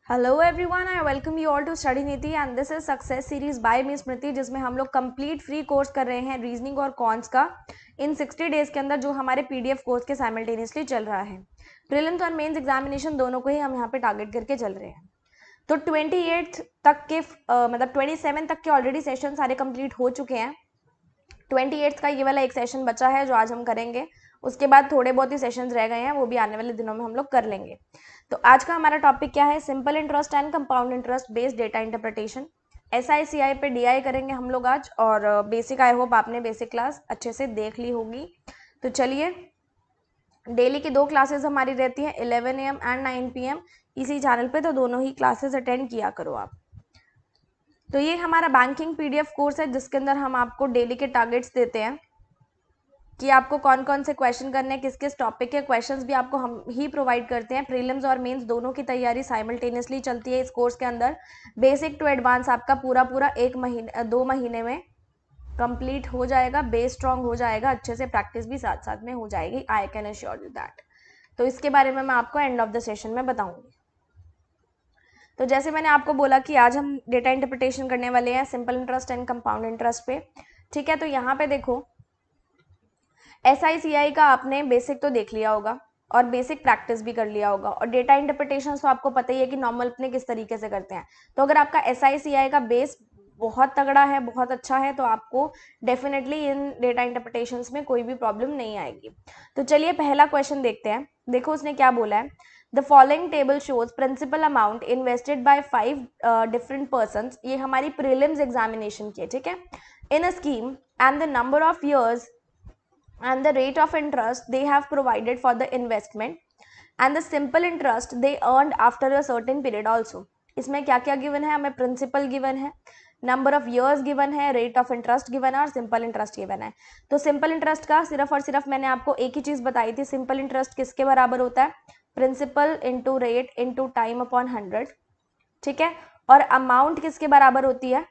Hello everyone, I welcome you all to study Niti and this is success series by miss Smriti, जिसमें हम लोग complete free course कर रहे हैं रीजनिंग और कॉन्स का इन 60 डेज के अंदर, जो हमारे पीडीएफ कोर्स के साइमल्टेनियसली चल रहा है। प्रीलिम्स और मेंस एग्जामिनेशन दोनों को ही हम यहाँ पे टारगेट करके चल रहे हैं। तो 28 तक के मतलब 27 तक के ऑलरेडी सेशन सारे कंप्लीट हो चुके हैं। 28 का ये वाला एक सेशन बचा है जो आज हम करेंगे। उसके बाद थोड़े बहुत ही सेशंस रह गए हैं, वो भी आने वाले दिनों में हम लोग कर लेंगे। तो आज का हमारा टॉपिक क्या है? Simple interest and compound interest based data interpretation. SICI पे DI करेंगे हम लोग आज, और बेसिक आई होप आपने बेसिक क्लास अच्छे से देख ली होगी। तो चलिए, डेली की 2 क्लासेस हमारी रहती हैं 11 AM एंड 9 PM इसी चैनल पे, तो दोनों ही क्लासेस अटेंड किया करो आप। तो ये हमारा बैंकिंग PDF कोर्स है, जिसके अंदर हम आपको डेली के टारगेट्स देते हैं कि आपको कौन कौन से क्वेश्चन करने हैं, किस किस टॉपिक के क्वेश्चंस भी आपको हम ही प्रोवाइड करते हैं। प्रीलिम्स और मेंस दोनों की तैयारी साइमल्टेनियसली चलती है इस कोर्स के अंदर। बेसिक टू एडवांस आपका पूरा 2 महीने में कंप्लीट हो जाएगा। बेस स्ट्रांग हो जाएगा, अच्छे से प्रैक्टिस भी साथ साथ में हो जाएगी। I can assure you that. तो इसके बारे में मैं आपको एंड ऑफ द सेशन में बताऊंगी। तो जैसे मैंने आपको बोला कि आज हम डेटा इंटरप्रिटेशन करने वाले हैं simple interest and compound interest पे। ठीक है, तो यहाँ पे देखो, SICI का आपने बेसिक तो देख लिया होगा और बेसिक प्रैक्टिस भी कर लिया होगा, और डेटा इंटरप्रिटेशन तो आपको पता ही है कि नॉर्मल अपने किस तरीके से करते हैं। तो अगर आपका SICI का बेस बहुत तगड़ा है, बहुत अच्छा है, तो आपको डेफिनेटली इन डेटा इंटरप्रिटेशंस में कोई भी प्रॉब्लम नहीं आएगी। तो चलिए पहला क्वेश्चन देखते हैं। देखो उसने क्या बोला है। The following table shows principal amount invested by 5 different person. ये हमारी प्रीलिम्स एग्जामिनेशन की है, ठीक है। In a scheme and the number of years and the rate of interest they have provided for the investment and the simple interest they earned after a certain period also। इसमें क्या क्या given है? हमें principal given है, number of years given है, rate of interest given है और simple interest given है। तो सिंपल इंटरेस्ट का सिर्फ और सिर्फ मैंने आपको एक ही चीज बताई थी। सिंपल इंटरेस्ट किसके बराबर होता है? Principal into rate into time upon 100, ठीक है। और अमाउंट किसके बराबर होती है?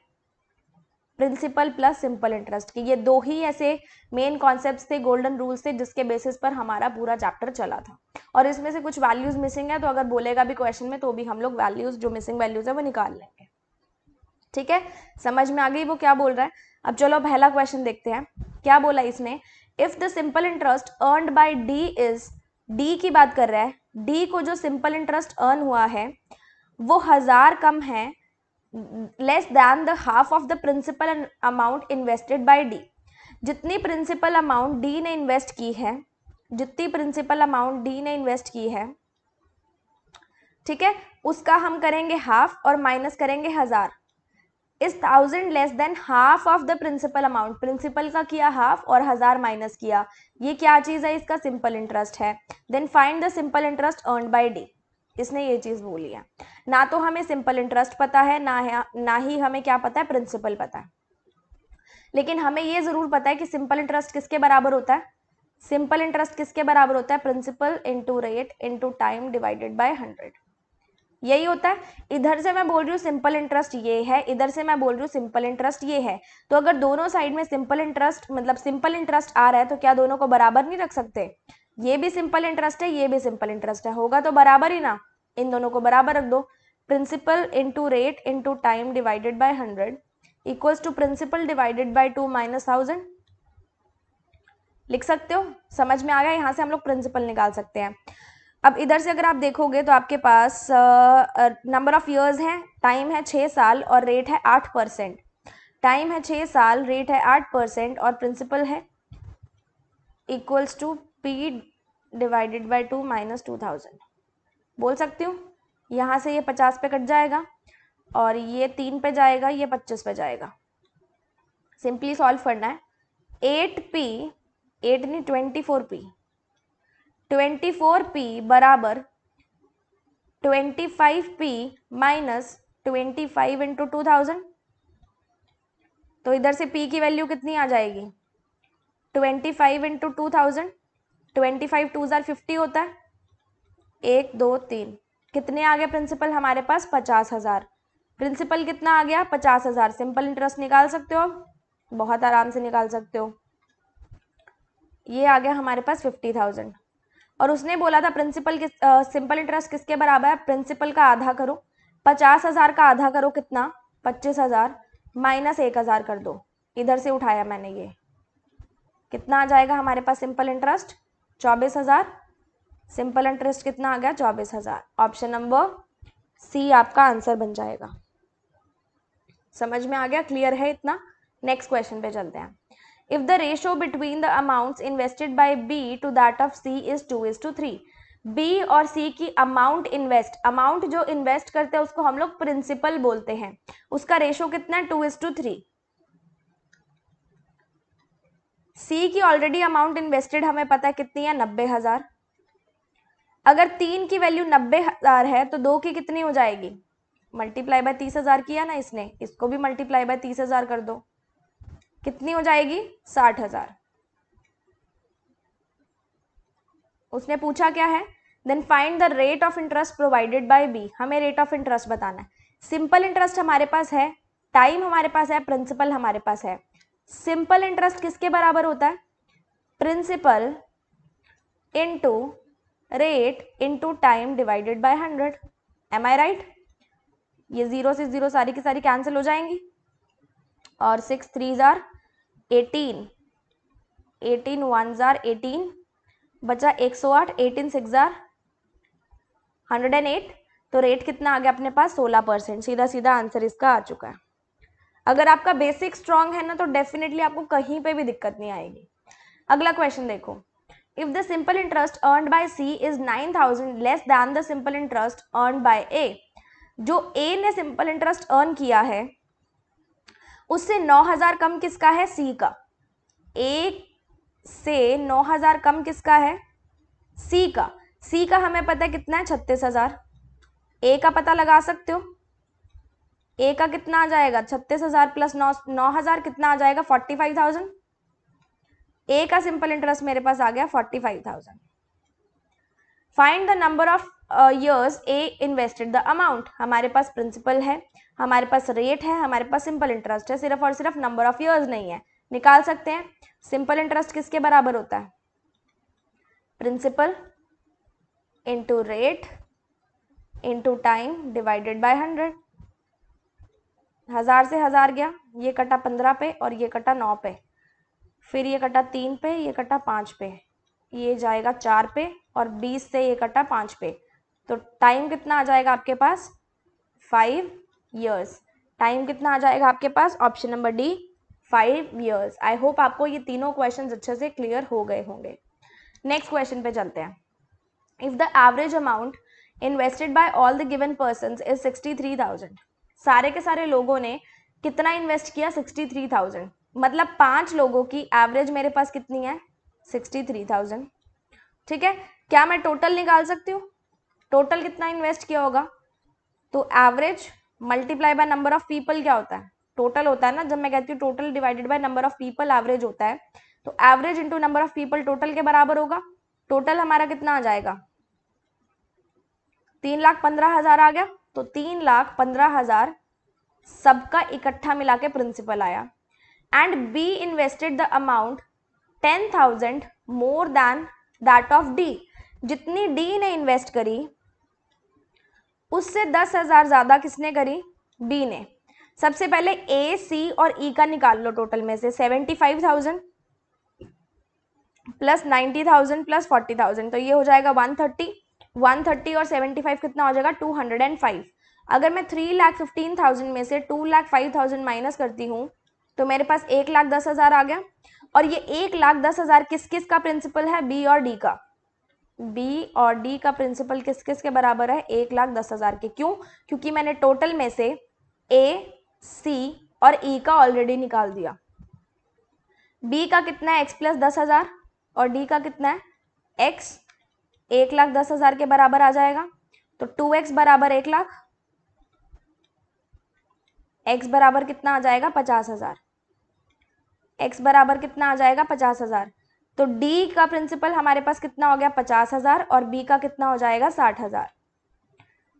प्रिंसिपल प्लस सिंपल इंटरेस्ट की। ये दो ही ऐसे मेन कॉन्सेप्ट्स थे, गोल्डन रूल्स थे, जिसके बेसिस पर हमारा पूरा चैप्टर चला था। और इसमें से कुछ वैल्यूज मिसिंग है, तो अगर बोलेगा भी क्वेश्चन में तो भी हम लोग वैल्यूज, जो मिसिंग वैल्यूज है वो निकाल लेंगे। ठीक है, समझ में आ गई वो क्या बोल रहा है? अब चलो पहला क्वेश्चन देखते हैं। क्या बोला इसने? If the simple interest earned bye D is, D की बात कर रहा है, डी को जो सिंपल इंटरेस्ट अर्न हुआ है वो 1000 कम है, less than the half of the principal amount invested by D. जितनी प्रिंसिपल अमाउंट डी ने इन्वेस्ट की है, जितनी प्रिंसिपल अमाउंट डी ने इन्वेस्ट की है, ठीक है, उसका हम करेंगे हाफ और माइनस करेंगे 1000। इस 1000 less than half of the principal amount, principal का किया हाफ और 1000 माइनस किया। ये क्या चीज है? इसका सिंपल इंटरेस्ट है। Then find the simple interest earned by D. इसने ये चीज बोली है। ना तो हमें सिंपल इंटरेस्ट पता है, ना ही हमें क्या पता है, प्रिंसिपल पता है। लेकिन हमें ये जरूर पता है कि सिंपल इंटरेस्ट किसके बराबर होता है? सिंपल इंटरेस्ट किसके बराबर होता है? Principal into rate into time divided by 100। यही होता है। इधर से मैं बोल रही हूँ सिंपल इंटरेस्ट ये है, इधर से मैं बोल रही हूँ सिंपल इंटरेस्ट ये है। तो अगर दोनों साइड में सिंपल इंटरेस्ट मतलब सिंपल इंटरेस्ट आ रहा है, तो क्या दोनों को बराबर नहीं रख सकते? ये भी सिंपल इंटरेस्ट है, ये भी सिंपल इंटरेस्ट है, होगा तो बराबर ही ना। इन दोनों को बराबर रख दो। Principal into rate into time divided by 100 equals to principal divided by 2 minus 1000। लिख सकते हो? समझ में आ गया? यहां से हम लोग प्रिंसिपल निकाल सकते हैं। अब इधर से अगर आप देखोगे तो आपके पास नंबर ऑफ ईयर्स है, टाइम है 6 साल और रेट है 8%। टाइम है 6 साल, रेट है 8% और प्रिंसिपल है equals to P divided by 2 minus 2000। बोल सकती हूँ? यहाँ से ये 50 पे कट जाएगा और ये 3 पे जाएगा, ये 25 पे जाएगा। सिंपली सॉल्व करना है। 8p, 8 नहीं 24p, 24p बराबर 25p माइनस 25 इंटू 2000। तो इधर से p की वैल्यू कितनी आ जाएगी? 25 इंटू 2000। 25 2 जार 50 होता है। 1 2 3 कितने आ गए प्रिंसिपल हमारे पास? 50,000। प्रिंसिपल कितना आ गया? 50,000। सिंपल इंटरेस्ट निकाल सकते हो अब, बहुत आराम से निकाल सकते हो। ये आ गया हमारे पास 50,000। और उसने बोला था प्रिंसिपल किस सिंपल इंटरेस्ट किसके बराबर है? प्रिंसिपल का आधा करो। 50,000 का आधा करो कितना, 25,000 माइनस 1,000 कर दो, इधर से उठाया मैंने, ये कितना आ जाएगा हमारे पास सिंपल इंटरेस्ट, 24,000। सिंपल इंटरेस्ट कितना आ गया, 24,000। ऑप्शन नंबर सी आपका आंसर बन जाएगा। समझ में आ गया, क्लियर है इतना? नेक्स्ट क्वेश्चन पे चलते हैं। If the ratio between the amounts invested by B to that of C is 2:3, B और सी की अमाउंट अमाउंट जो इन्वेस्ट करते हैं उसको हम लोग प्रिंसिपल बोलते हैं, उसका रेशियो कितना है, 2:3। सी की ऑलरेडी अमाउंट इन्वेस्टेड हमें पता है कितनी है, 90,000। अगर 3 की वैल्यू 90,000 है तो 2 की कितनी हो जाएगी, मल्टीप्लाई बाय 30,000 किया ना इसने, इसको भी मल्टीप्लाई बाय 30,000 कर दो, कितनी हो जाएगी, 60,000। उसने पूछा क्या है, then find the rate of interest provided by B, हमें रेट ऑफ इंटरेस्ट बताना है। सिंपल इंटरेस्ट हमारे पास है, टाइम हमारे पास है, प्रिंसिपल हमारे पास है। सिंपल इंटरेस्ट किसके बराबर होता है, principal into rate into time divided by 100। Am I right? ये 0 से 0 सारी की सारी कैंसिल हो जाएंगी, और 6 3 जार 18, 18 1 जार 18, बचा 108, 18 6 जार 108। तो रेट कितना आ गया अपने पास, 16%। सीधा सीधा आंसर इसका आ चुका है। अगर आपका बेसिक स्ट्रांग है ना तो डेफिनेटली आपको कहीं पे भी दिक्कत नहीं आएगी। अगला क्वेश्चन देखो, if the simple interest earned by C is 9,000 less than the simple interest earned by A, जो ए ने सिंपल इंटरेस्ट अर्न किया है उससे 9,000 कम किसका है, सी का। ए से 9,000 कम किसका है, सी का। सी का हमें पता है कितना है, 36,000। ए का पता लगा सकते हो, ए का कितना आ जाएगा, 36,000 प्लस 9,000 कितना आ जाएगा, 45,000। ए का सिंपल इंटरेस्ट मेरे पास आ गया 45,000। Find the number of years A invested the amount, हमारे पास प्रिंसिपल है, हमारे पास रेट है, हमारे पास सिंपल इंटरेस्ट है, सिर्फ और सिर्फ नंबर ऑफ ईयर्स नहीं है। निकाल सकते हैं, सिंपल इंटरेस्ट किसके बराबर होता है, principal into rate into time divided by 100। 1000 से 1000 गया, ये कटा 15 पे और ये कटा 9 पे, फिर ये कटा 3 पे, ये कटा 5 पे, ये जाएगा 4 पे, और 20 से ये कटा 5 पे। तो टाइम कितना आ जाएगा आपके पास, 5 years। टाइम कितना आ जाएगा आपके पास, option number D, 5 years। I hope आपको ये तीनों क्वेश्चन अच्छे से क्लियर हो गए होंगे। नेक्स्ट क्वेश्चन पे चलते हैं। If the average amount invested bye all the given persons is 63,000, सारे के सारे लोगों ने कितना इन्वेस्ट किया, 63,000। मतलब 5 लोगों की एवरेज मेरे पास कितनी है, 63,000। ठीक है, क्या मैं टोटल निकाल सकती हूँ, टोटल कितना इन्वेस्ट किया होगा, तो average multiply by number of people क्या होता है, टोटल होता है ना। जब मैं कहती हूँ total divided by number of people average होता है, तो average into number of people total के बराबर होगा। टोटल हमारा कितना आ जाएगा, 3,15,000 आ गया। तो 3,15,000 सबका इकट्ठा मिला के प्रिंसिपल आया। And be invested the amount 10,000 more than that of D, जितनी डी ने इन्वेस्ट करी उससे 10,000 ज्यादा किसने करी, बी ने। सबसे पहले ए, सी और ई का निकाल लो टोटल में से, 75,000 प्लस 90,000 प्लस 40,000, तो ये हो जाएगा 130। 130 और 75 कितना हो जाएगा, 205। अगर मैं 3,15,000 में से 2,05,000 माइनस करती हूँ तो मेरे पास 1,10,000 आ गया। और ये 1,10,000 किस किस का प्रिंसिपल है, बी और डी का। बी और डी का प्रिंसिपल किस किस के बराबर है, 1,10,000 के। क्यों, क्योंकि मैंने टोटल में से ए, सी और ई का ऑलरेडी निकाल दिया। बी का कितना है, एक्स प्लस 10,000, और डी का कितना है, एक्स। 1,10,000 के बराबर आ जाएगा, तो 2x बराबर 1,00,000, x बराबर कितना आ जाएगा, 50,000। x बराबर कितना आ जाएगा, 50,000। तो d का प्रिंसिपल हमारे पास कितना हो गया, 50,000, और b का कितना हो जाएगा, 60,000।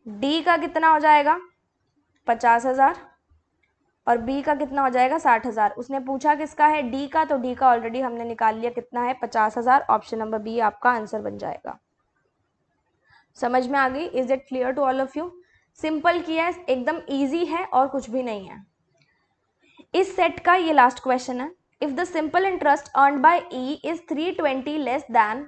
d का कितना हो जाएगा, 50,000, और b का कितना हो जाएगा, 60,000। उसने पूछा किसका है, d का, तो d का ऑलरेडी हमने निकाल लिया, कितना है, 50,000। ऑप्शन नंबर बी आपका आंसर बन जाएगा। समझ में आ गई, is it clear to all of you. Simple किया है, एकदम इजी है और कुछ भी नहीं है। इस सेट का ये लास्ट क्वेश्चन है। If the simple interest earned by E is 320 less than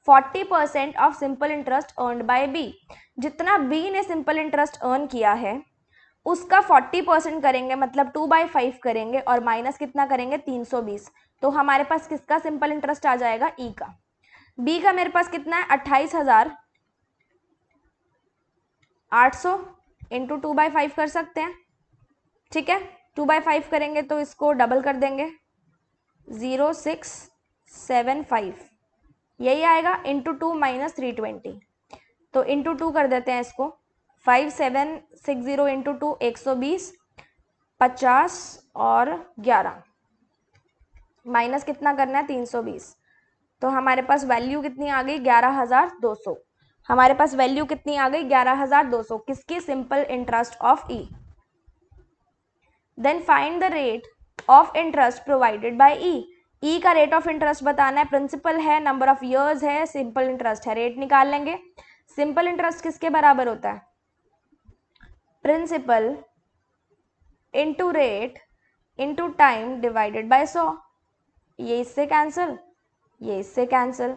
40% of simple interest earned by B, जितना बी ने सिंपल इंटरेस्ट अर्न किया है उसका 40% करेंगे, मतलब 2/5 करेंगे और माइनस कितना करेंगे 320, तो हमारे पास किसका सिंपल इंटरेस्ट आ जाएगा, ई का। बी का मेरे पास कितना है 28,800 इंटू 2/5 कर सकते हैं, ठीक है। 2/5 करेंगे तो इसको डबल कर देंगे 0675, यही आएगा, इंटू 2 माइनस 320, तो इंटू 2 कर देते हैं इसको, 5760 इंटू 2 120, 50 और 11 माइनस कितना करना है 320, तो हमारे पास वैल्यू कितनी आ गई 11,200। हमारे पास वैल्यू कितनी आ गई 11,200 किसकी, simple interest of E. Then find the rate of interest provided by E. E का रेट ऑफ इंटरेस्ट बताना है, प्रिंसिपल है, नंबर ऑफ इयर्स है, सिंपल इंटरेस्ट है, रेट निकाल लेंगे। सिंपल इंटरेस्ट किसके बराबर होता है, principal into rate into time divided by 100, ये इससे कैंसिल, ये इससे कैंसिल,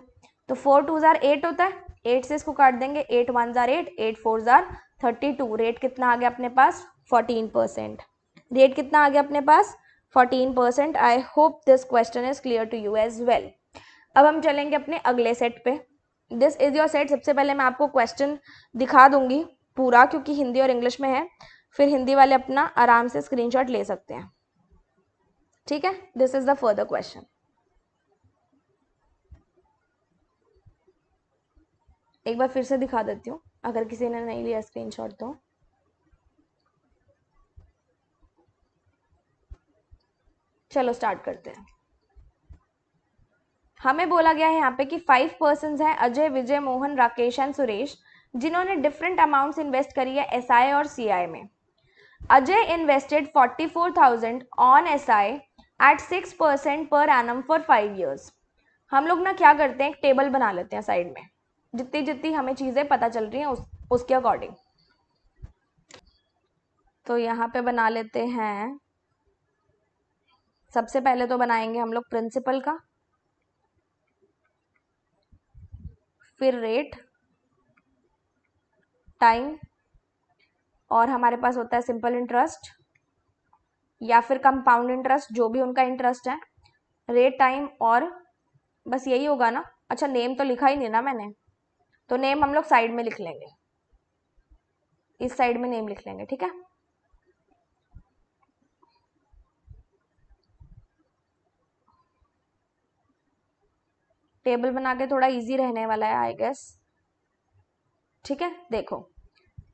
तो 4 2 जार 8 होता है, 8 से इसको काट देंगे, 8 1 जार 8, 8 4 जार 32, रेट कितना आ गया अपने पास 14%, रेट कितना आ गया अपने पास 14%। I hope this question is clear to you as well. अब हम चलेंगे अपने अगले सेट पे। This is your set. सबसे पहले मैं आपको क्वेश्चन दिखा दूंगी पूरा, क्योंकि हिंदी और इंग्लिश में है, फिर हिंदी वाले अपना आराम से स्क्रीनशॉट ले सकते हैं, ठीक है। This is the further question. एक बार फिर से दिखा देती हूँ अगर किसी ने नहीं लिया स्क्रीनशॉट तो। चलो स्टार्ट करते हैं। हमें बोला गया है यहाँ पे कि 5 पर्सन्स हैं, अजय, विजय, मोहन, राकेश एंड सुरेश, जिन्होंने डिफरेंट अमाउंट्स इन्वेस्ट करी है एसआई और सीआई में। Ajay invested 44,000 on SI at 6% per annum for 5 years। हम लोग ना क्या करते हैं, एक टेबल बना लेते हैं साइड में, जितनी जितनी हमें चीजें पता चल रही हैं उसके अकॉर्डिंग। तो यहाँ पे बना लेते हैं, सबसे पहले तो बनाएंगे हम लोग प्रिंसिपल का, फिर रेट, टाइम, और हमारे पास होता है सिंपल इंटरेस्ट या फिर कंपाउंड इंटरेस्ट, जो भी उनका इंटरेस्ट है, रेट, टाइम, और बस यही होगा ना। अच्छा, नेम तो लिखा ही नहीं ना मैंने, तो नेम हम लोग साइड में लिख लेंगे, इस साइड में नेम लिख लेंगे, ठीक है। टेबल बना के थोड़ा इजी रहने वाला है आई गेस, ठीक है। देखो,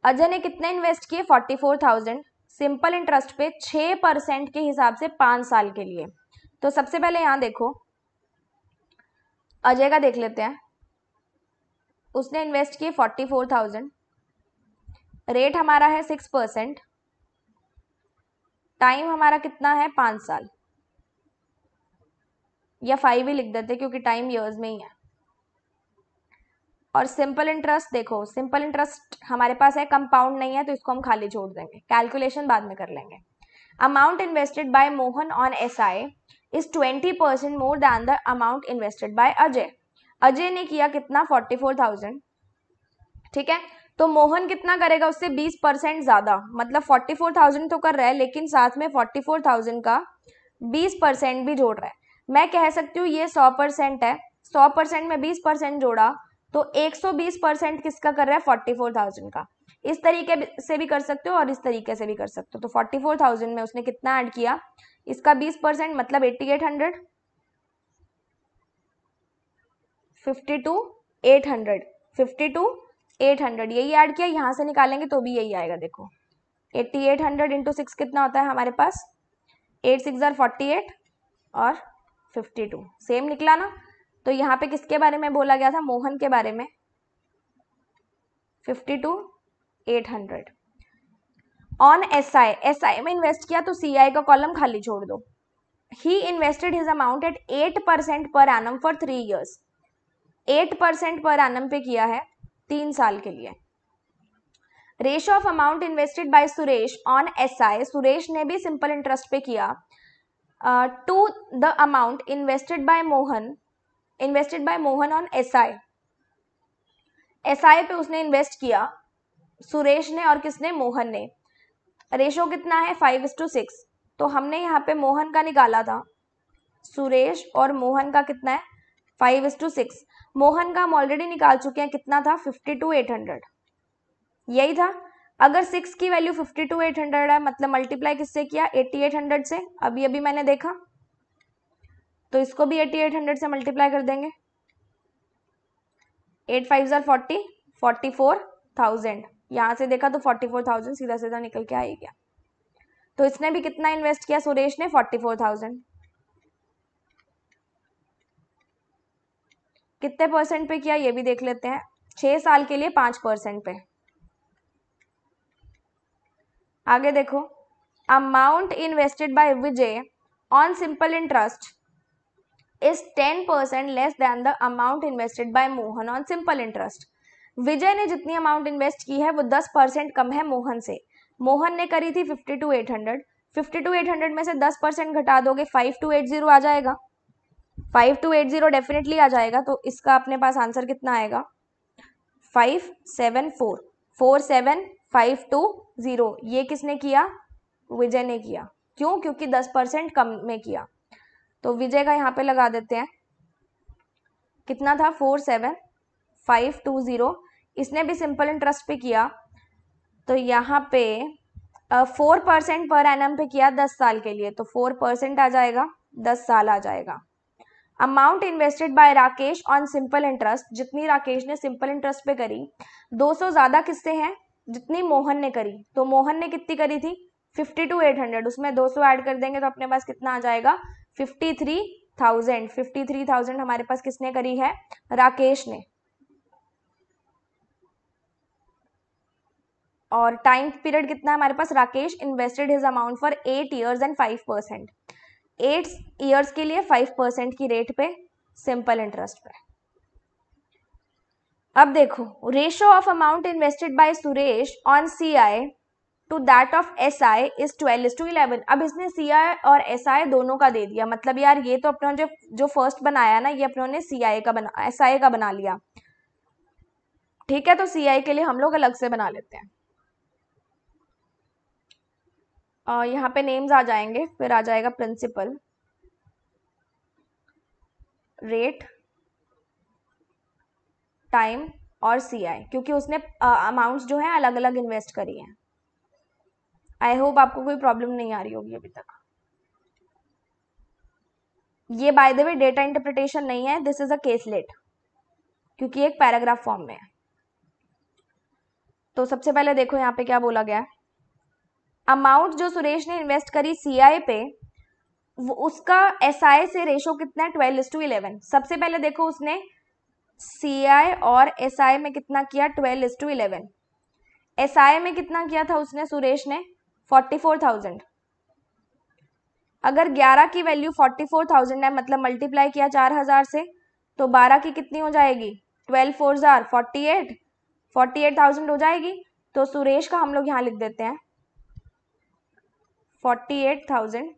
अजय ने कितने इन्वेस्ट किए 44,000 सिंपल इंटरेस्ट पे 6% के हिसाब से 5 साल के लिए। तो सबसे पहले यहां देखो, अजय का देख लेते हैं। उसने इन्वेस्ट किए 44,000, रेट हमारा है 6%, टाइम हमारा कितना है 5 साल, या 5 ही लिख देते क्योंकि टाइम ईयर्स में ही है। और सिंपल इंटरेस्ट देखो, सिंपल इंटरेस्ट हमारे पास है, कंपाउंड नहीं है, तो इसको हम खाली छोड़ देंगे, कैलकुलेशन बाद में कर लेंगे। Amount invested by Mohan on SI is 20% more than the amount invested bye Ajay. Ajay ने किया कितना 44,000, ठीक है, तो मोहन कितना करेगा उससे 20% ज्यादा, मतलब 44,000 तो कर रहा है, लेकिन साथ में 44,000 का 20% भी जोड़ रहा है। मैं कह सकती हूँ ये 100% है, 100% में 20% जोड़ा तो 120% किसका कर रहा है 44,000 का। इस तरीके से भी कर सकते हो और इस तरीके से भी कर सकते हो। तो 44,000 में उसने कितना ऐड किया, इसका 20% मतलब 8,800, 52,800, 52,800 यही ऐड किया, यहां से निकालेंगे तो भी यही आएगा। देखो 8,800 इंटू 6 कितना होता है हमारे पास, 8 6 48 और 52, सेम निकला ना। तो यहाँ पे किसके बारे में बोला गया था, मोहन के बारे में, 52,800 ऑन एसआई। एसआई में इन्वेस्ट किया तो सीआई का कॉलम खाली छोड़ दो। He invested his amount at 8% per annum for 3 years, 8% per annum पे किया है 3 साल के लिए। Ratio of amount invested by Suresh on SI, Suresh ने भी सिंपल इंटरेस्ट पे किया, to the amount invested by Mohan on SI, SI पे उसने इन्वेस्ट किया सुरेश ने और किसने, मोहन ने। रेशो कितना है 5:6, तो हमने यहाँ पे मोहन का निकाला था, सुरेश और मोहन का कितना है 5:6। मोहन का हम ऑलरेडी निकाल चुके हैं, कितना था 52,800, यही था। अगर 6 की वैल्यू 52,800 है, मतलब मल्टीप्लाई किससे किया 8800 से, अभी अभी मैंने देखा, तो इसको भी 8800 से मल्टीप्लाई कर देंगे। 8 5 40, 44,000, यहां से देखा तो 44,000 सीधा सीधा निकल के आ ही गया। तो इसने भी कितना इन्वेस्ट किया सुरेश ने 44,000। कितने परसेंट पे किया ये भी देख लेते हैं, 6 साल के लिए 5% पे। आगे देखो, amount invested by Vijay on simple interest is 10% less than the amount invested by Mohan on simple interest. Vijay ने जितनी अमाउंट इन्वेस्ट की है वो 10% कम है मोहन से। मोहन ने करी थी 52,800, 52,800 में से 10% घटा दोगे 5280 आ जाएगा, 5280 डेफिनेटली आ जाएगा। तो इसका अपने पास आंसर कितना आएगा 574, 47520। ये किसने किया, विजय ने किया। क्यों, क्योंकि 10% कम में किया। तो विजय का यहाँ पे लगा देते हैं, कितना था 47520। इसने भी सिंपल इंटरेस्ट पे किया, तो यहाँ पे 4% पर एनम पे किया 10 साल के लिए, तो 4% आ जाएगा, 10 साल आ जाएगा। Amount invested bye Rakesh on simple interest, जितनी राकेश ने सिंपल इंटरेस्ट पे करी 200 ज्यादा किससे है, जितनी मोहन ने करी। तो मोहन ने कितनी करी थी 52,800, उसमें 200 ऐड कर देंगे तो अपने पास कितना आ जाएगा 53,000। 53,000 हमारे पास किसने करी है, राकेश ने। और टाइम पीरियड कितना है हमारे पास, Rakesh invested his amount for 8 years and 5%, 8 years के लिए 5% की रेट पे सिंपल इंटरेस्ट पे। अब देखो, ratio of amount invested by Suresh on CI to that of SI is 12:11। अब इसने सीआई और एसआई दोनों का दे दिया, मतलब यार ये तो अपना जो फर्स्ट बनाया ना, ये अपनों ने सीआई का बना, एसआई का बना लिया, ठीक है। तो सीआई के लिए हम लोग अलग से बना लेते हैं। यहाँ पे नेम्स आ जाएंगे, फिर आ जाएगा प्रिंसिपल, रेट, टाइम और सीआई, क्योंकि उसने अमाउंट्स जो है अलग अलग इन्वेस्ट करी हैं। आई होप आपको कोई प्रॉब्लम नहीं आ रही होगी अभी तक। ये by the way data interpretation नहीं है, दिस इज अ केसलेट, क्योंकि एक पैराग्राफ फॉर्म में है। तो सबसे पहले देखो यहाँ पे क्या बोला गया है, अमाउंट जो सुरेश ने इन्वेस्ट करी सीआई पे, उसका एसआई से रेशो कितना है 12:11। सबसे पहले देखो उसने सीआई और एसआई में कितना किया 12:11। एसआई में कितना किया था उसने, सुरेश ने 44,000। अगर 11 की वैल्यू 44,000 है, मतलब मल्टीप्लाई किया 4,000 से, तो 12 की कितनी हो जाएगी 12 4 48, 48,000 हो जाएगी। तो सुरेश का हम लोग यहाँ लिख देते हैं 48,000,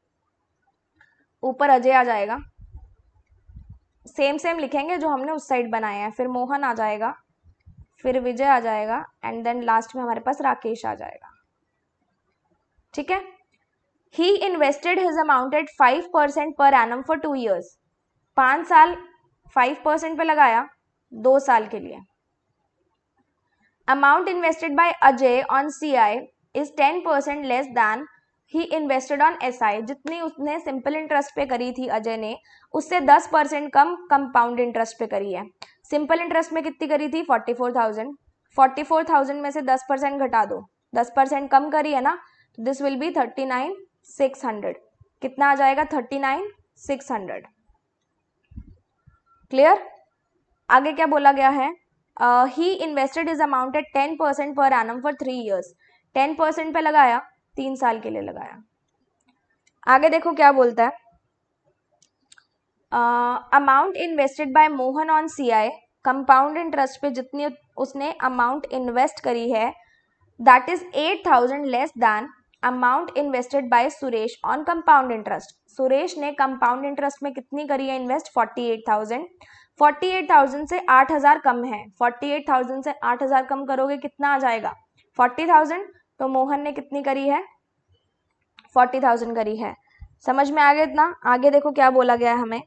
ऊपर अजय आ जाएगा, सेम सेम लिखेंगे जो हमने उस साइड बनाए हैं, फिर मोहन आ जाएगा, फिर विजय आ जाएगा, एंड देन लास्ट में हमारे पास राकेश आ जाएगा, ठीक है। He invested his amount at 5% per annum for 2 years, 5 साल 5% पे लगाया 2 साल के लिए। Amount invested bye Ajay on CI is 10% less than he invested on SI, जितनी उसने सिंपल इंटरेस्ट पे करी थी अजय ने, उससे 10% कम कंपाउंड इंटरेस्ट पे करी है। सिंपल इंटरेस्ट में कितनी करी थी 44,000, 44,000 में से 10% घटा दो, 10% कम करी है ना, तो दिस विल बी 39,600। कितना आ जाएगा 39,600। क्लियर। आगे क्या बोला गया है, he invested his amount at 10% per annum for 3 years, 10% पे लगाया, 3 साल के लिए लगाया। आगे देखो क्या बोलता है, amount invested by Mohan on CI, compound interest पे जितनी उसने अमाउंट इन्वेस्ट करी है that is 8,000 less than amount invested by Suresh on compound interest. Suresh ने कंपाउंड इंटरेस्ट में कितनी करी है इन्वेस्ट? 48,000। 48,000 से 8,000 कम है, 48,000 से 8,000 कम करोगे कितना आ जाएगा? 40,000। तो मोहन ने कितनी करी है? 40,000 करी है। समझ में आ गया इतना? आगे देखो क्या बोला गया है हमें।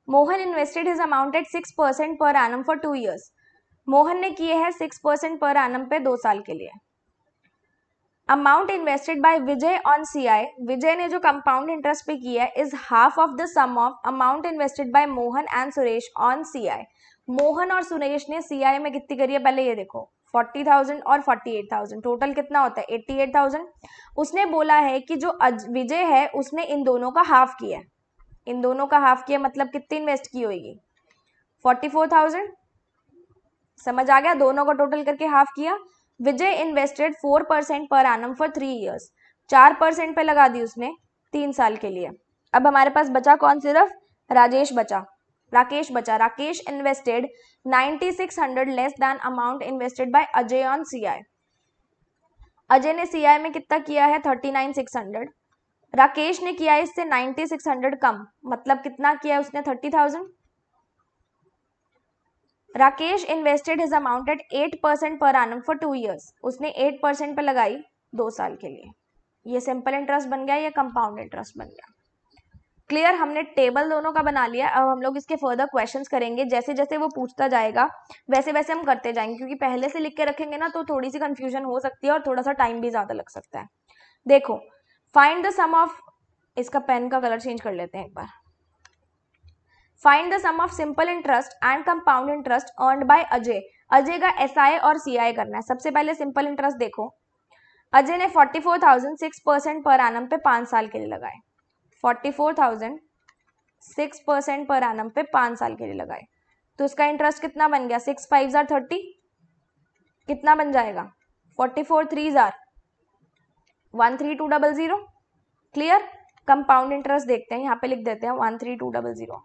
Mohan invested his amount eight 6% per annum for 2 years। Mohan ने किए हैं 6% पर एनम पे 2 साल के लिए। Amount invested by Vijay on CI, Vijay ने जो कंपाउंड इंटरेस्ट पे किया है is half of the sum of amount invested by Mohan and Suresh on CI. Mohan और सुरेश ने सीआई में कितनी करी है पहले ये देखो, 40,000 और 48,000, टोटल कितना होता है? 88,000। उसने बोला है कि जो विजय है उसने इन दोनों का हाफ किया, इन दोनों का हाफ किया मतलब कितनी इन्वेस्ट की होगी? 44,000। समझ आ गया? दोनों का टोटल करके हाफ किया। विजय invested 4% per annum for 3 years, 4% पे लगा दी उसने 3 साल के लिए। अब हमारे पास बचा कौन? सिर्फ राकेश बचा। Rakesh invested 9600 less than amount invested bye Ajay on CI. Ajay ने सीआई में कितना किया है? 39,600। राकेश ने किया इससे 9600 कम, मतलब कितना किया है उसने? 30,000। Rakesh invested his amount at 8% per annum for 2 years, उसने 8% पे लगाई 2 साल के लिए। ये सिंपल इंटरेस्ट बन गया, ये कंपाउंड इंटरेस्ट बन गया। क्लियर? हमने टेबल दोनों का बना लिया। अब हम लोग इसके फर्दर क्वेश्चंस करेंगे, जैसे जैसे वो पूछता जाएगा वैसे वैसे हम करते जाएंगे, क्योंकि पहले से लिख के रखेंगे ना तो थोड़ी सी कंफ्यूजन हो सकती है और थोड़ा सा टाइम भी ज्यादा लग सकता है। देखो, फाइंड द सम ऑफ, इसका पेन का कलर चेंज कर लेते हैं एक बार। Find the sum of simple interest and compound interest earned by Ajay. Ajay का एसआई और सीआई करना है। सबसे पहले सिंपल इंटरेस्ट देखो, अजय ने 44,000 6% पर एनम पे 5 साल के लिए लगाए। 44,000 6% पर एनम पे 5 साल के लिए लगाए, तो उसका इंटरेस्ट कितना बन गया? 6 5 30, कितना बन जाएगा? 44 3 13200। क्लियर? कंपाउंड इंटरेस्ट देखते हैं, यहाँ पे लिख देते हैं 13200।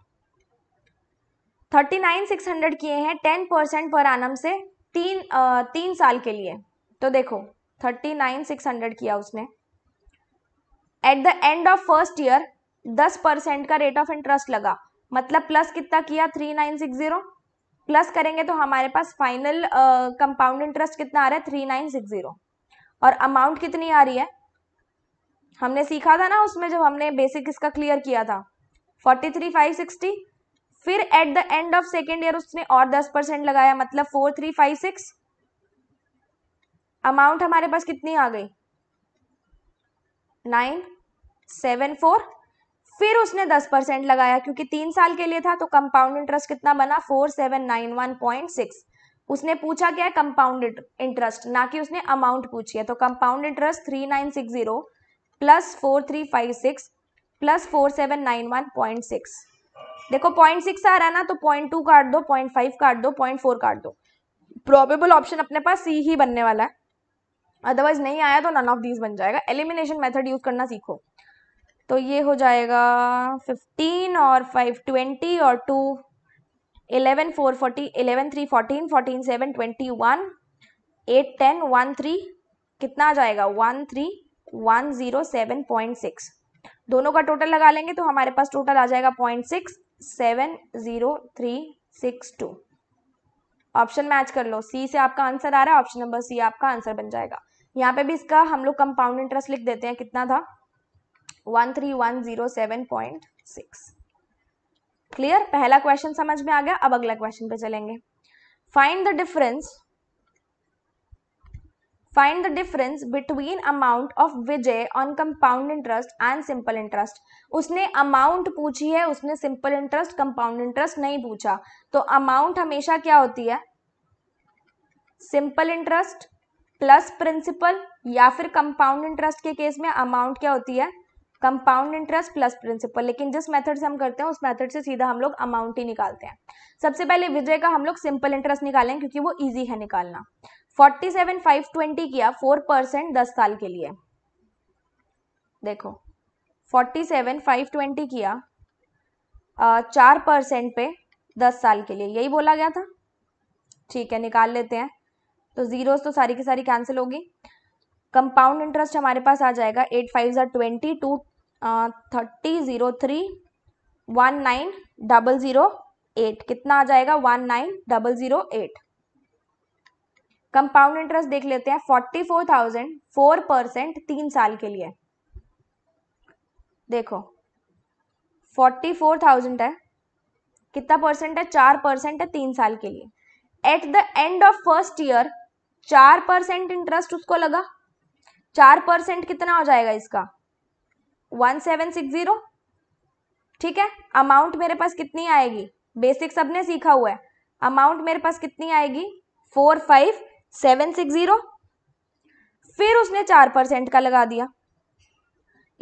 39,600 किए हैं 10% पर एनम से 3 साल के लिए। तो देखो 39,600 किया उसने, at the end of first year 10% का रेट ऑफ इंटरेस्ट लगा, मतलब प्लस कितना किया? 3960। प्लस करेंगे तो हमारे पास फाइनल कंपाउंड इंटरेस्ट कितना आ रहा है? 3960। और अमाउंट कितनी आ रही है? हमने सीखा था ना उसमें जब हमने बेसिक इसका क्लियर किया था, 43,560। फिर at the end of second year उसने और 10% लगाया, मतलब 4,356। अमाउंट हमारे पास कितनी आ गई? 974। फिर उसने 10% लगाया क्योंकि 3 साल के लिए था, तो कंपाउंड इंटरेस्ट कितना बना? 4791.6। उसने पूछा क्या है? कंपाउंड इंटरेस्ट, ना कि उसने अमाउंट पूछी है। तो कंपाउंड इंटरेस्ट 3960 प्लस 4356 प्लस 4791.6। देखो 0.6 आ रहा है ना, तो 0.2 काट दो, 0.5 काट दो, 0.4 काट दो। प्रोबेबल ऑप्शन अपने पास सी ही बनने वाला है, अदरवाइज नहीं आया तो नन ऑफ दीज बन जाएगा। एलिमिनेशन मेथड यूज करना सीखो। तो ये हो जाएगा 15 और 5 20 और 2 11 4 40 11 3 14 14 7 21 8 10 1 3 कितना आ जाएगा? 13,107.6। दोनों का टोटल लगा लेंगे तो हमारे पास टोटल आ जाएगा 0.670,362। ऑप्शन मैच कर लो, सी से आपका आंसर आ रहा है, ऑप्शन नंबर सी आपका आंसर बन जाएगा। यहाँ पे भी इसका हम लोग कंपाउंड इंटरेस्ट लिख देते हैं, कितना था? 13,107.6। क्लियर? पहला क्वेश्चन समझ में आ गया। अब अगला क्वेश्चन पे चलेंगे। Find the difference between amount of Vijay on compound interest and simple interest. उसने अमाउंट पूछी है, उसने सिंपल इंटरेस्ट कंपाउंड इंटरेस्ट नहीं पूछा। तो अमाउंट हमेशा क्या होती है? सिंपल इंटरेस्ट प्लस प्रिंसिपल, या फिर कंपाउंड इंटरेस्ट के केस में अमाउंट क्या होती है? Compound interest plus principal. लेकिन जिस मेथड से हम करते हैं उस मेथड से सीधा हम लोग अमाउंट ही निकालते हैं। सबसे पहले विजय का हम लोग सिंपल इंटरेस्ट निकालें क्योंकि वो इजी है निकालना। 47,520 किया 4% 10 साल के लिए। देखो 47,520 किया 4% पे 10 साल के लिए, यही बोला गया था। ठीक है, निकाल लेते हैं। तो जीरोस तो सारी की सारी कैंसिल होगी। कंपाउंड इंटरेस्ट हमारे पास आ जाएगा 8 5 20 2 30 03 19008। कितना आ जाएगा 19008। कंपाउंड इंटरेस्ट देख लेते हैं 44,000 4% 3 साल के लिए। देखो 44,000 है, कितना परसेंट है 4% है 3 साल के लिए। At the end of first year 4% interest उसको लगा। 4% कितना हो जाएगा इसका 1760। ठीक है, अमाउंट मेरे पास कितनी आएगी, बेसिक सबने सीखा हुआ है, अमाउंट मेरे पास कितनी आएगी 45760। फिर उसने 4% का लगा दिया,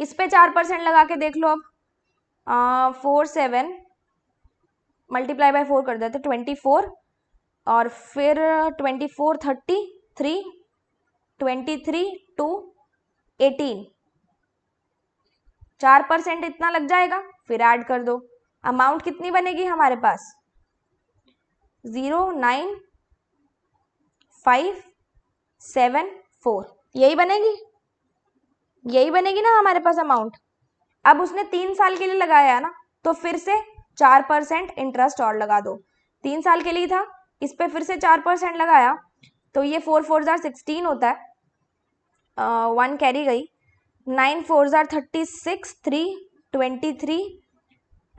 इस पे 4% लगा के देख लो। अब 47 मल्टीप्लाई बाय 4 कर देते 24, और फिर 24 33 23 टू 18, 4% इतना लग जाएगा। फिर ऐड कर दो, अमाउंट कितनी बनेगी हमारे पास 09574, यही बनेगी, यही बनेगी ना हमारे पास अमाउंट। अब उसने 3 साल के लिए लगाया है ना, तो फिर से 4% इंटरेस्ट और लगा दो। 3 साल के लिए था, इस पे फिर से 4% लगाया, तो ये 4 4 16 होता है, 1 कैरी गई, 9 4 36 3 23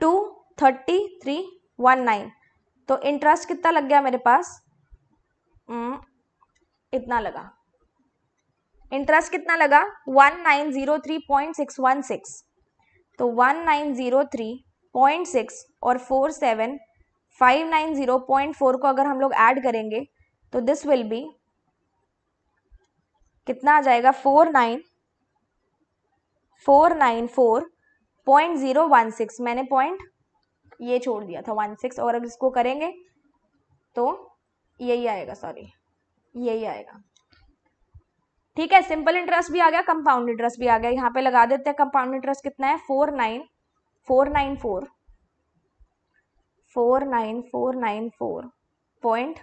2 33 19। तो इंटरेस्ट कितना लग गया मेरे पास, इतना लगा। इंटरेस्ट कितना लगा 1903.616। तो 1903.6 और 47590.4 को अगर हम लोग ऐड करेंगे तो दिस विल बी कितना आ जाएगा 494.016। मैंने पॉइंट ये छोड़ दिया था 16, और अगर इसको करेंगे तो यही आएगा, सॉरी यही आएगा। ठीक है, सिंपल इंटरेस्ट भी आ गया, कंपाउंड इंटरेस्ट भी आ गया। यहाँ पे लगा देते हैं कंपाउंड इंटरेस्ट कितना है 49494 पॉइंट,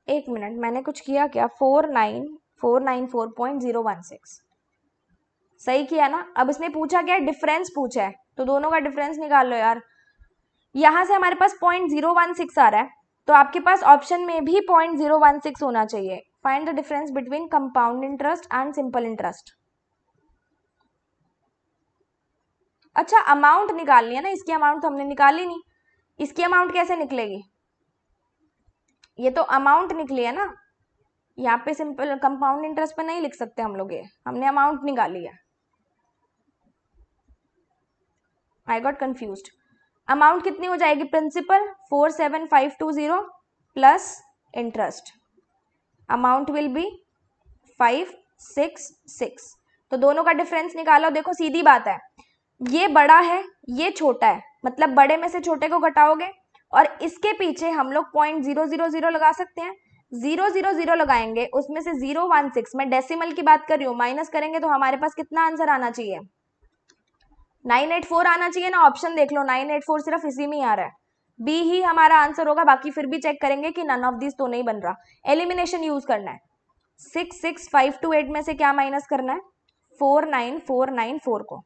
एक मिनट मैंने कुछ किया क्या, 49494.016 सही किया ना। अब इसने पूछा क्या, डिफरेंस पूछा है, तो दोनों का डिफरेंस निकाल लो यार। यहां से हमारे पास 0.016 आ रहा है, तो आपके पास ऑप्शन में भी 0.016 होना चाहिए। Find the difference between compound interest and simple interest. अच्छा, अमाउंट निकालनी है ना, इसकी अमाउंट तो हमने निकाली नहीं, इसकी अमाउंट कैसे निकलेगी, ये तो अमाउंट निकली है ना, यहाँ पे सिंपल कंपाउंड इंटरेस्ट पे नहीं लिख सकते हम लोग, ये हमने अमाउंट निकाली है। I got confused. अमाउंट कितनी हो जाएगी, principal 47520 plus interest, amount will be 566। तो दोनों का डिफरेंस निकालो। देखो सीधी बात है, ये बड़ा है ये छोटा है, मतलब बड़े में से छोटे को घटाओगे, और इसके पीछे हम लोग 0.000 लगा सकते हैं। 000 लगाएंगे, उसमें से 016, मैं डेसिमल की बात कर रही हूँ, माइनस करेंगे तो हमारे पास कितना आंसर आना चाहिए 984 आना चाहिए ना। ऑप्शन देख लो, 984 सिर्फ इसी में ही आ रहा है, बी ही हमारा आंसर होगा। बाकी फिर भी चेक करेंगे कि नन ऑफ दिस तो नहीं बन रहा। एलिमिनेशन यूज करना है, 66528 में से क्या माइनस करना है 49494 को,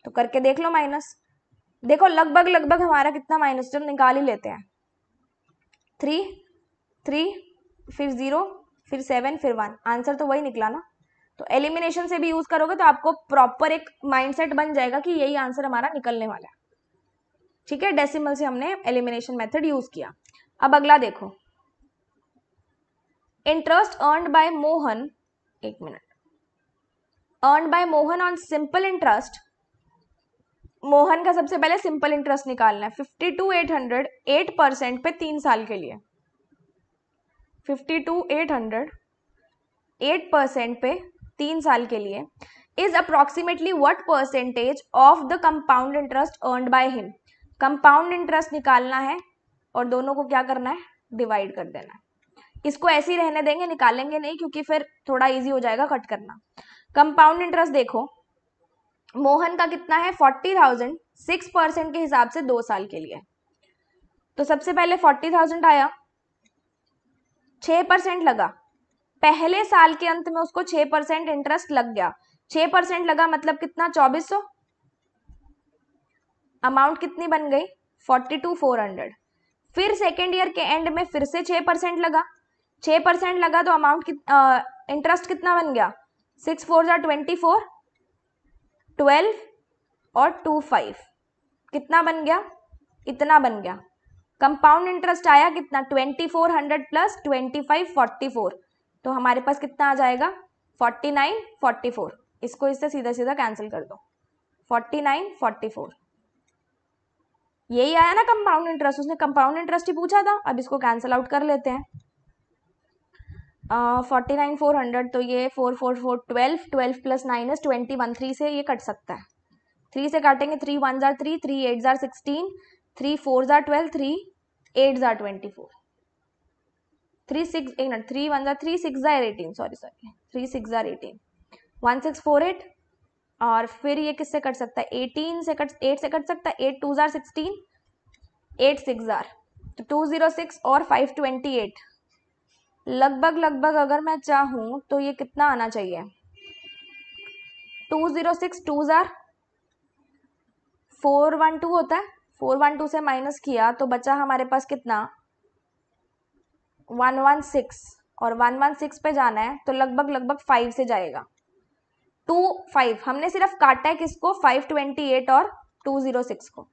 तो करके देख लो माइनस। देखो लगभग लगभग हमारा कितना माइनस, जब निकाल ही लेते हैं 3 3 फिर 0 फिर 7 फिर 1, आंसर तो वही निकला ना। तो एलिमिनेशन से भी यूज करोगे तो आपको प्रॉपर एक माइंडसेट बन जाएगा कि यही आंसर हमारा निकलने वाला है। ठीक है, डेसिमल से हमने एलिमिनेशन मेथड यूज किया। अब अगला देखो, इंटरेस्ट अर्न्ड बाय मोहन, एक minute, earned by Mohan on simple interest. Mohan का सबसे पहले सिंपल इंटरेस्ट निकालना है 52,800 8% पे 3 साल के लिए। 52,800 8% पे 3 साल के लिए is approximately what percentage of the compound interest earned by him. Compound interest निकालना है और दोनों को क्या करना है, डिवाइड कर देना है। इसको ऐसे ही रहने देंगे, निकालेंगे नहीं, क्योंकि फिर थोड़ा इजी हो जाएगा कट करना। कंपाउंड इंटरेस्ट देखो, मोहन का कितना है 40,000, 6% के हिसाब से 2 साल के लिए। तो सबसे पहले 40,000 आया, 6% लगा, पहले साल के अंत में उसको 6% इंटरेस्ट लग गया, 6% लगा मतलब कितना, 2400, अमाउंट कितनी बन गई, 42,400। फिर सेकेंड ईयर के एंड में फिर से 6% लगा, 6% लगा तो अमाउंट इंटरेस्ट कितना बन गया, 6 4 जा 24, 12 और 25 कितना बन गया, इतना बन गया। कंपाउंड इंटरेस्ट आया कितना, 2400 प्लस 25 44, तो हमारे पास कितना आ जाएगा, 49 44। इसको इससे सीधा सीधा कैंसिल कर दो, 49 44। यही आया ना कंपाउंड इंटरेस्ट, उसने कंपाउंड इंटरेस्ट ही पूछा था। अब इसको कैंसिल आउट कर लेते हैं। 49 400, तो ये 4 4 4 12, 12 प्लस 9 is 21, 3 से ये कट सकता है, 3 से काटेंगे, 3 1 जार 3, 3 8 जार 16, 3 4 जार 12, 3 8 जार 24, 3 6 एक minute, 3 1 jar 3, 6 jar 18, sorry 3 6 jar 18, 1648। और फिर ये किससे कट सकता है, 18 से कट, 8 से कट सकता है, 8 2 जार 16, 8 6 जार, तो 206 और 528, लगभग अगर मैं चाहूं तो ये कितना आना चाहिए, 206 2 जार 412 होता है, 412 से माइनस किया तो बचा हमारे पास कितना, 116, और 116 पे जाना है तो लगभग 5 से जाएगा, 2 5, हमने सिर्फ काटा है किसको, 528 और 206 को,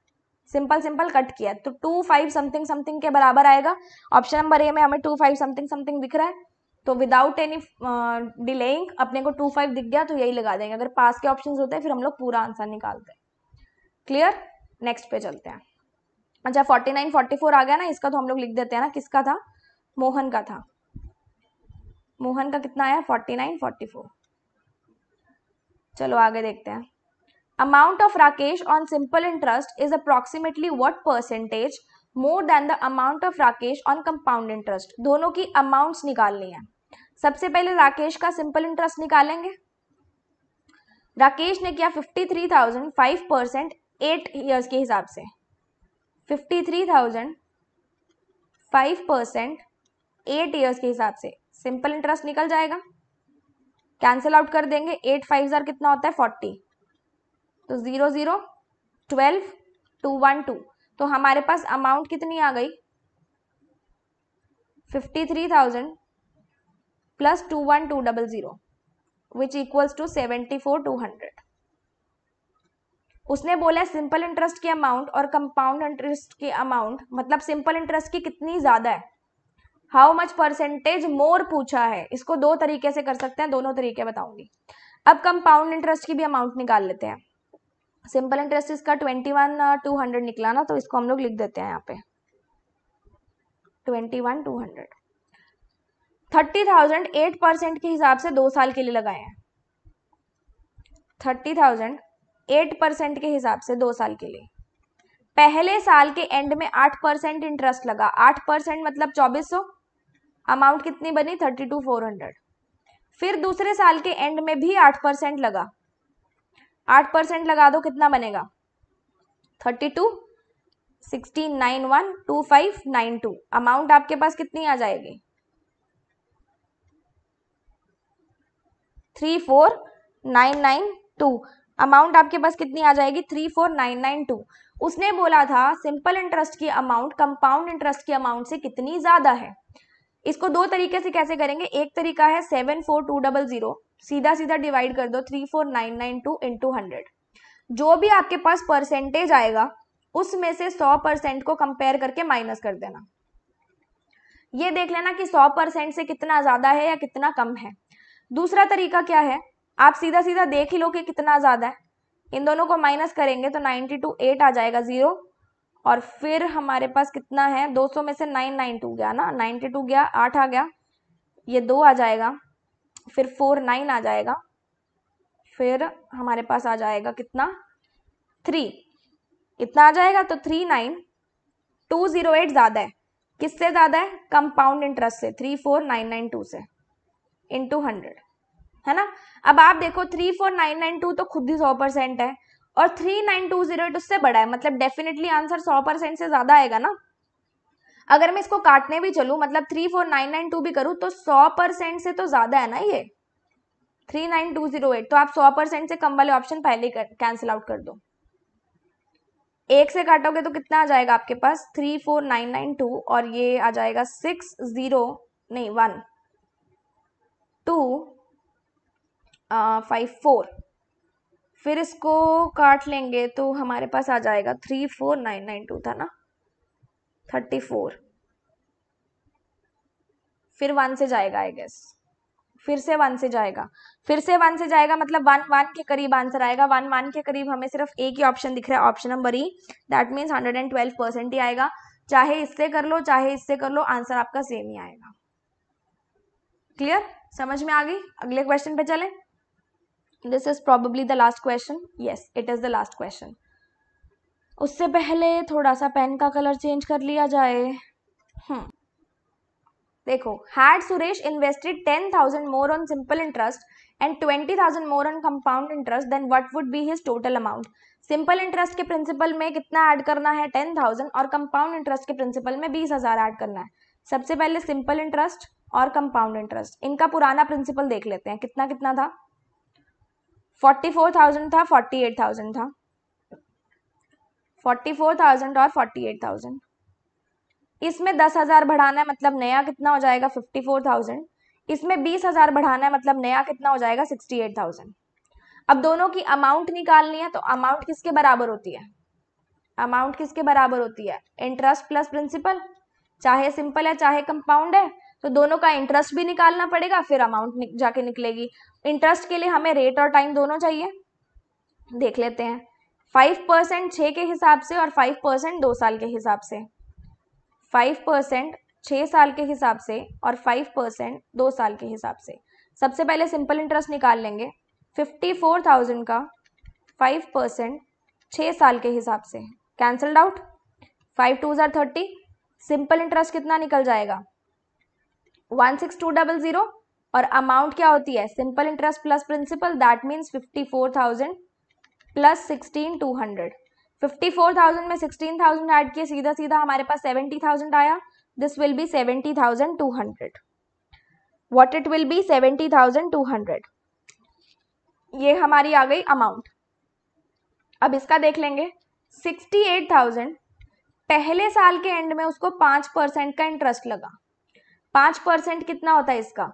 सिंपल कट किया, तो 2 5 समथिंग समथिंग के बराबर आएगा। ऑप्शन नंबर ए में हमें 2 5 समथिंग समथिंग दिख रहा है, तो विदाउट एनी डिलेइंग अपने को 2 5 दिख गया तो यही लगा देंगे। अगर पास के ऑप्शंस होते हैं फिर हम लोग पूरा आंसर निकालते हैं। क्लियर, नेक्स्ट पे चलते हैं। अच्छा 49 44 आ गया ना, इसका तो हम लोग लिख देते हैं ना, किसका था, मोहन का था, मोहन का कितना आया, 49 44। चलो आगे देखते हैं। Amount of Rakesh on simple interest is approximately what percentage more than the amount of Rakesh on compound interest? दोनों की अमाउंट्स निकालनी है। सबसे पहले राकेश का सिंपल इंटरेस्ट निकालेंगे। राकेश ने किया 53,000 5% 8 ईयर्स के हिसाब से, 53,000 5% 8 ईयर्स के हिसाब से सिंपल इंटरेस्ट निकल जाएगा, कैंसिल आउट कर देंगे, 8 5 जार कितना होता है 40, तो 0 0 12 2 1 2, तो हमारे पास अमाउंट कितनी आ गई, 53,000 प्लस 21200 विच इक्वल्स टू 74,200। उसने बोला सिंपल इंटरेस्ट की अमाउंट और कंपाउंड इंटरेस्ट की अमाउंट, मतलब सिंपल इंटरेस्ट की कितनी ज्यादा है, हाउ मच परसेंटेज मोर पूछा है। इसको दो तरीके से कर सकते हैं, दोनों तरीके बताऊंगी। अब कंपाउंड इंटरेस्ट की भी अमाउंट निकाल लेते हैं। सिंपल इंटरेस्ट इसका 21,200 निकला ना, तो इसको हम लोग लिख देते हैं यहाँ पे 21,200। 30,000 8% के हिसाब से 2 साल के लिए लगाए हैं, 30,000 8% के हिसाब से 2 साल के लिए। पहले साल के एंड में 8% इंटरेस्ट लगा, 8% मतलब 2400, अमाउंट कितनी बनी 32,400। फिर दूसरे साल के एंड में भी 8% लगा, 8% लगा दो कितना बनेगा 32 1691 2592, अमाउंट आपके पास कितनी आ जाएगी 34,992, अमाउंट आपके पास कितनी आ जाएगी 34,992। उसने बोला था सिंपल इंटरेस्ट की अमाउंट कंपाउंड इंटरेस्ट की अमाउंट से कितनी ज्यादा है। इसको दो तरीके से कैसे करेंगे, एक तरीका है 74,200, सीधा सीधा डिवाइड कर दो 34,992 इंटू 100, जो भी आपके पास परसेंटेज आएगा उसमें से 100% को कंपेयर करके माइनस कर देना। ये देख लेना कि 100% से कितना ज्यादा है या कितना कम है। दूसरा तरीका क्या है, आप सीधा सीधा देख ही लो कि कितना ज्यादा है, इन दोनों को माइनस करेंगे तो 92 8 आ जाएगा 0, और फिर हमारे पास कितना है 200 में से 992 गया ना, 92 गया 8 आ गया, ये 2 आ जाएगा, फिर 4 9 आ जाएगा, फिर हमारे पास आ जाएगा कितना 3, इतना आ जाएगा, तो 39,208 ज्यादा है, किससे ज्यादा है कंपाउंड इंटरेस्ट से 34,992 से इंटू 100, है ना। अब आप देखो 34,992 तो खुद ही 100% है और 39,208 उससे बड़ा है, मतलब डेफिनेटली आंसर 100% से ज्यादा आएगा ना। अगर मैं इसको काटने भी चलूं, मतलब 34992 भी करूं, तो 100% से तो ज्यादा है ना ये 39208, तो आप 100% से कम वाले ऑप्शन पहले कैंसिल आउट कर दो। एक से काटोगे तो कितना आ जाएगा आपके पास 34992, और ये आ जाएगा 154। फिर इसको काट लेंगे तो हमारे पास आ जाएगा 34992 था ना, 34, फिर 1 से जाएगा आई गेस, फिर से 1 से जाएगा, फिर से 1 से जाएगा, मतलब 1 के करीब आंसर आएगा। 1 के करीब हमें सिर्फ एक ही ऑप्शन दिख रहा है, option number E, that means 112% ही आएगा। चाहे इससे कर लो चाहे इससे कर लो, आंसर आपका सेम ही आएगा। क्लियर, समझ में आ गई? अगले क्वेश्चन पे चलें। This is probably the last question, yes it is the last question. उससे पहले थोड़ा सा पेन का कलर चेंज कर लिया जाए। देखो, had Suresh invested 10,000 more on simple interest and 20,000 more on compound interest, then what would be his total amount? Simple interest के प्रिंसिपल में कितना ऐड करना है 10,000, और कंपाउंड इंटरेस्ट के प्रिंसिपल में 20,000 ऐड करना है। सबसे पहले सिंपल इंटरेस्ट और कंपाउंड इंटरेस्ट, इनका पुराना प्रिंसिपल देख लेते हैं, कितना कितना था, 44,000 था, 48,000 था, 44,000 और 48,000। इसमें 10,000 बढ़ाना है, मतलब नया कितना हो जाएगा 54,000। इसमें 20,000 बढ़ाना है, मतलब नया कितना हो जाएगा 68,000। अब दोनों की अमाउंट निकालनी है, तो अमाउंट किसके बराबर होती है, अमाउंट किसके बराबर होती है, इंटरेस्ट प्लस प्रिंसिपल। चाहे सिंपल है चाहे कंपाउंड है, तो दोनों का इंटरेस्ट भी निकालना पड़ेगा, फिर अमाउंट जाके निकलेगी। इंटरेस्ट के लिए हमें रेट और टाइम दोनों चाहिए, देख लेते हैं। 5% 6 के हिसाब से और 5% 2 साल के हिसाब से। 5% 6 साल के हिसाब से और 5% 2 साल के हिसाब से। सबसे पहले सिंपल इंटरेस्ट निकाल लेंगे, 54,000 का 5% 6 साल के हिसाब से, कैंसल्ड आउट, 5 2 जार 30। सिंपल इंटरेस्ट कितना निकल जाएगा 16200, और अमाउंट क्या होती है simple interest plus principal, that means 54,000 plus 16,200। 54,000 में 16,000 ऐड किए, सीधा सीधा हमारे पास 70,000 आया। This will be 70,200। What it will be 70,200। ये हमारी आ गई अमाउंट। अब इसका देख लेंगे, 68,000 पहले साल के एंड में उसको 5% का इंटरेस्ट लगा। 5% कितना होता है इसका,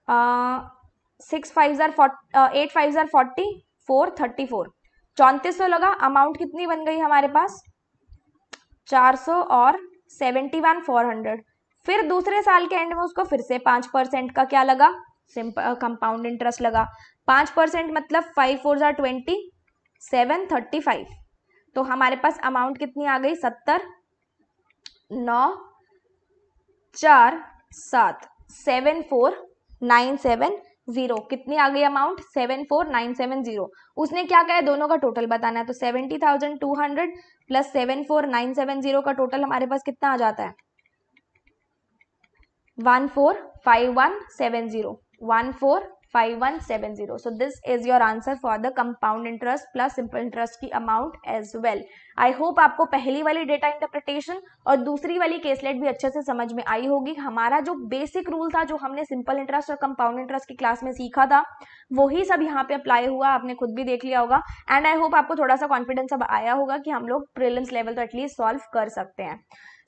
8 5 जार 40, 4 34, 3400 लगा। अमाउंट कितनी बन गई हमारे पास 400 और 71,400। फिर दूसरे साल के एंड में उसको फिर से 5% का क्या लगा, सिंपल कंपाउंड इंटरेस्ट लगा। 5% मतलब 5 4 जार 20, 7 35। तो हमारे पास अमाउंट कितनी आ गई 70 9 4 7 74970। कितनी आ गई अमाउंट 74970। उसने क्या कहा दोनों का टोटल बताना है, तो 70,200 प्लस 74970 का टोटल हमारे पास कितना आ जाता है 145170, 145170। So this is your answer for the compound interest plus simple interest की amount as well. I hope आपको पहली वाली डेटा इंटरप्रिटेशन और दूसरी वाली केसलेट भी अच्छे से समझ में आई होगी। हमारा जो बेसिक रूल था, जो हमने सिंपल इंटरेस्ट और कंपाउंड इंटरेस्ट की क्लास में सीखा था, वही सब यहाँ पे अप्लाई हुआ, आपने खुद भी देख लिया होगा। एंड आई होप आपको थोड़ा सा कॉन्फिडेंस अब आया होगा कि हम लोग प्रीलिम्स लेवल तो एटलीस्ट सॉल्व कर सकते हैं।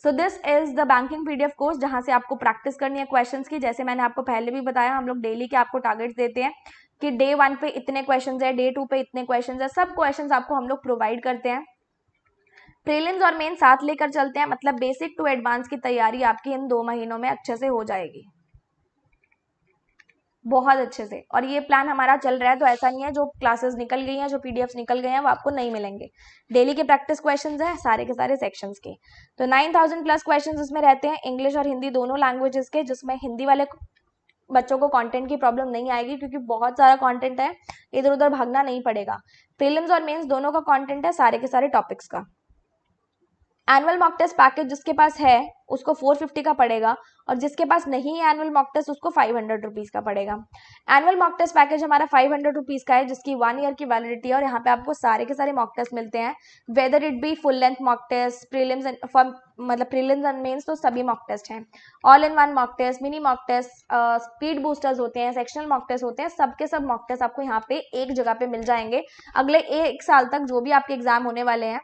So this is the banking PDF course, जहां से आपको प्रैक्टिस करनी है क्वेश्चंस की। जैसे मैंने आपको पहले भी बताया, हम लोग डेली के आपको टारगेट्स देते हैं कि डे 1 पे इतने क्वेश्चंस है, डे 2 पे इतने क्वेश्चंस है, सब क्वेश्चंस आपको हम लोग प्रोवाइड करते हैं। प्रीलिम्स और मेन साथ लेकर चलते हैं, मतलब बेसिक टू एडवांस की तैयारी आपकी इन 2 महीनों में अच्छे से हो जाएगी, बहुत अच्छे से। और ये प्लान हमारा चल रहा है, तो ऐसा नहीं है जो क्लासेस निकल गई हैं, जो पीडीएफ्स निकल गए हैं वो आपको नहीं मिलेंगे। डेली के प्रैक्टिस क्वेश्चंस हैं सारे के सारे सेक्शंस के। तो 9,000 प्लस क्वेश्चंस उसमें रहते हैं, इंग्लिश और हिंदी दोनों लैंग्वेजेस के, जिसमें हिंदी वाले बच्चों को कंटेंट की प्रॉब्लम नहीं आएगी, क्योंकि बहुत सारा कंटेंट है, इधर उधर भागना नहीं पड़ेगा। प्रीलिम्स और मेंस दोनों का कंटेंट है सारे के सारे टॉपिक्स का। एनुअल मॉक टेस्ट पैकेज जिसके पास है उसको 450 का पड़ेगा, और जिसके पास नहीं है एनुअल मॉक टेस्ट उसको 500 रुपीज का पड़ेगा। एनुअल मॉक टेस्ट पैकेज हमारा 500 रुपीज का है, जिसकी 1 ईयर की वैलिडिटी है, और यहाँ पे आपको सारे के सारे मॉक टेस्ट मिलते हैं, whether it be full length mock test, prelims मतलब प्रीलिम्स एंड मेंस, तो सभी मॉक टेस्ट हैं, all in one mock test, mini mock test, speed boosters होते हैं, सेक्शनल मॉक टेस्ट होते हैं, सबके सब मॉक टेस्ट आपको यहाँ पे एक जगह पे मिल जाएंगे। अगले 1 साल तक जो भी आपके एग्जाम होने वाले हैं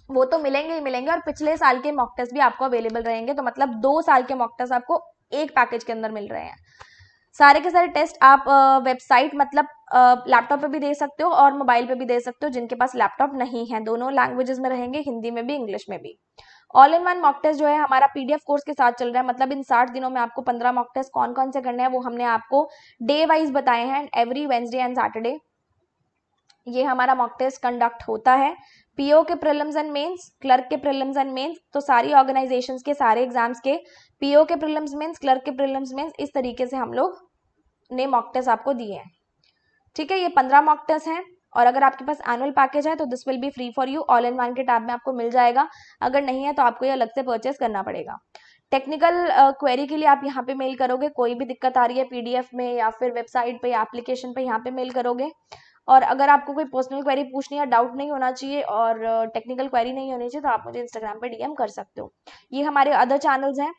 वो तो मिलेंगे ही मिलेंगे, और पिछले साल के मॉक टेस्ट भी आपको अवेलेबल रहेंगे, तो मतलब 2 साल के मॉक टेस्ट आपको एक पैकेज के अंदर मिल रहे हैं। सारे के सारे टेस्ट आप वेबसाइट मतलब लैपटॉप पे भी दे सकते हो और मोबाइल पे भी दे सकते हो, जिनके पास लैपटॉप नहीं है, दोनों लैंग्वेजेस में रहेंगे, हिंदी में भी इंग्लिश में भी। All in one mock test जो है हमारा पीडीएफ कोर्स के साथ चल रहा है, मतलब इन 60 दिनों में आपको 15 मॉक टेस्ट कौन कौन से करने हैं वो हमने आपको डे वाइज बताए हैं, एवरी वेंसडे एंड सैटरडे ये हमारा मॉक टेस्ट कंडक्ट होता है। पीओ के प्रीलिम्स एंड मेंस, क्लर्क के प्रीलिम्स एंड मेंस, तो सारी ऑर्गेनाइजेशंस के सारे एग्जाम्स के पीओ के प्रीलिम्स मेंस, क्लर्क के प्रीलिम्स मेंस, इस तरीके से हम लोग ने मॉक टेस्ट आपको दिए हैं। ठीक है, ये 15 मॉक टेस्ट हैं, और अगर आपके पास एनुअल पैकेज है तो this will be free for you, all in one के टैब में आपको मिल जाएगा, अगर नहीं है तो आपको ये अलग से परचेस करना पड़ेगा। टेक्निकल क्वेरी के लिए आप यहाँ पे मेल करोगे, कोई भी दिक्कत आ रही है पीडीएफ में या फिर वेबसाइट पे या एप्लीकेशन पे, यहाँ पे मेल करोगे। और अगर आपको कोई पर्सनल क्वेरी पूछनी है, डाउट नहीं होना चाहिए और टेक्निकल क्वेरी नहीं होनी चाहिए, तो आप मुझे इंस्टाग्राम पे डीएम कर सकते हो। ये हमारे अदर चैनल्स हैं,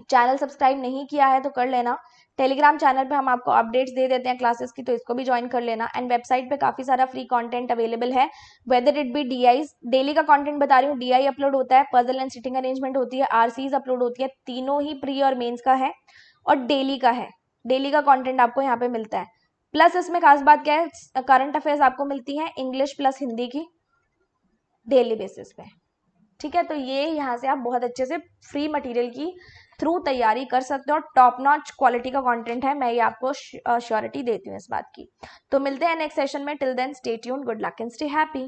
चैनल सब्सक्राइब नहीं किया है तो कर लेना। टेलीग्राम चैनल पे हम आपको अपडेट्स दे देते हैं क्लासेस की, तो इसको भी ज्वाइन कर लेना। एंड वेबसाइट पे काफी सारा फ्री कंटेंट अवेलेबल है, weather it B DIs, daily का कंटेंट बता रही हूँ, डीआई अपलोड होता है, पजल एंड सिटिंग अरेंजमेंट होती है, आरसीज अपलोड होती है, तीनों ही प्री और मेंस का है और डेली का है, डेली का कंटेंट आपको यहाँ पे मिलता है। प्लस इसमें खास बात क्या है, करंट अफेयर्स आपको मिलती है इंग्लिश प्लस हिंदी की डेली बेसिस पे। ठीक है, तो ये यहाँ से आप बहुत अच्छे से फ्री मटेरियल की थ्रू तैयारी कर सकते हो, और टॉप नॉच क्वालिटी का कंटेंट है, मैं ये आपको श्योरिटी देती हूँ इस बात की। तो मिलते हैं नेक्स्ट सेशन में, till then stay tuned, good luck and stay happy.